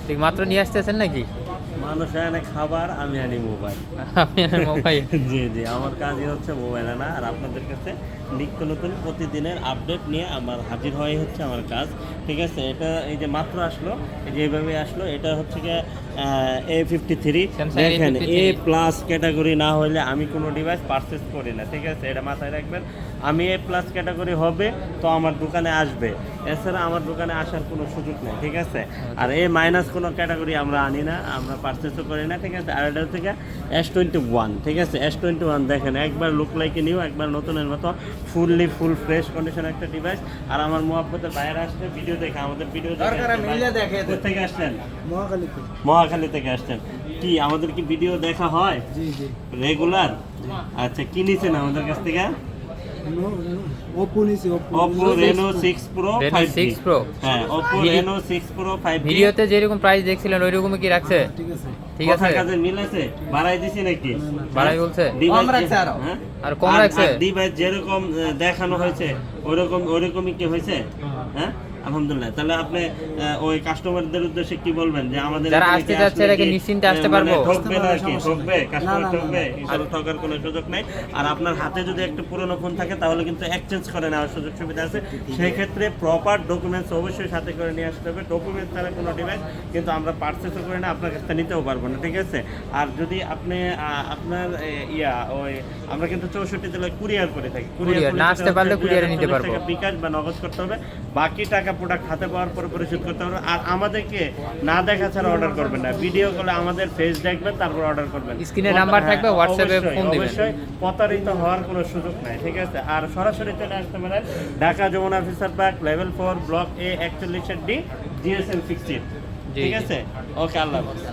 ঠিক মাত্র নিয়ে আসতেছেন নাকি? মানুষ আনে খাবার, আমি আনি মোবাইল। আপনি আর মোবাইল? জি জি, আমার কাজই হচ্ছে মোবাইল আনা, আর আপনাদের কাছে নিত্য নতুন প্রতিদিনের আপডেট নিয়ে আমার হাজির হওয়াই হচ্ছে আমার কাজ। ঠিক আছে, এটা এই যে মাত্র আসলো, এই যে এইভাবে আসলো, এটা হচ্ছে গিয়ে A53। Samsung দেখেন, A53 এ প্লাস ক্যাটাগরি না হলে আমি কোনো ডিভাইস পারচেস করি না। ঠিক আছে, এটা মাথায় রাখবেন। আমি এ প্লাস ক্যাটাগরি হবে তো আমার দোকানে আসবে, এছাড়া আমার দোকানে আসার কোনো সুযোগ নেই। ঠিক আছে, আর এ মাইনাস কোনো ক্যাটাগরি আমরা আনি না, আমরা পারচেসও করি না। ঠিক আছে, আর এটা থেকে S21। ঠিক আছে, S21 দেখেন, একবার লুক লাইকে নিউ, একবার নতুনের মতো ফুল ফ্রেশ কন্ডিশন একটা ডিভাইস। আর আমার মোহাব্বতের বাইরে আসছে ভিডিও দেখে, আমাদের ভিডিও দেখে থেকে আসছেন, মহাখালী থেকে আসছেন। কি আমাদের কি ভিডিও দেখা হয় রেগুলার? আচ্ছা, কি নিছেন আমাদের কাছ থেকে? Oppo Reno 6 Pro Reno 5G। 6 Pro। হ্যাঁ, Oppo Reno 6 Pro 5G। ভিডিওতে যেরকম প্রাইস দেখছিলেন ওই রকমই কি রাখছে? ঠিক আছে, কথা কাজে মিল আছে? বাড়াই দিছি নাকি? বাড়াই বলছে? কম রাখছে আরো। আর কম রাখছে? ডিভাইস যেরকম দেখানো হয়েছে ওইরকমই কি হয়েছে? হ্যাঁ, আলহামদুলিল্লাহ। তাহলে আপনি ওই কাস্টমারদের উদ্দেশ্যে কি বলবেন যে আমাদের যারা আসতে যাচ্ছে এরা কি নিশ্চিন্তে আসতে পারবো? ঠকবে না কি? ঠকবে? কাস্টমার ঠকবে? আর ঠকার কোনো সুযোগ নাই। আর আপনার হাতে যদি একটা পুরনো ফোন থাকে তাহলে কিন্তু এক্সচেঞ্জ করে নেওয়ার সুযোগ সুবিধা আছে। সেই ক্ষেত্রে প্রপার ডকুমেন্টস অবশ্যই সাথে করে নিয়ে আসতে হবে। ডকুমেন্টস ছাড়া কোনো ডিভাইস কিন্তু আমরা পারচেসও করি না, আপনার কাছ থেকে নিতেও পারবো না। ঠিক আছে, আর যদি আপনি আপনার ওই আমরা কিন্তু 64 জেলায় কুরিয়ার করে থাকি। কুরিয়ার না আসতে পারলে কুরিয়ারে নিতে পারবো। বিকাশ বা নগদ করতে হবে, বাকি টাকা প্রোডাক্ট হাতে পাওয়ার পরে পরিশোধ করতে হবে। আর আমাদেরকে না দেখা ছাড়া অর্ডার করবেন না, ভিডিও কলে আমাদের ফেস দেখবেন, তারপর অর্ডার করবেন। স্ক্রিনে নাম্বার থাকবে, হোয়াটসঅ্যাপে ফোন দিবেন। অবশ্যই প্রতারিত হওয়ার কোনো সুযোগ নাই। ঠিক আছে, আর সরাসরি চলে আসতে পারেন Dhaka Jamuna officer park, level 4, block A 41D, GSM 16। ঠিক আছে, ওকে, আল্লাহ হাফেজ।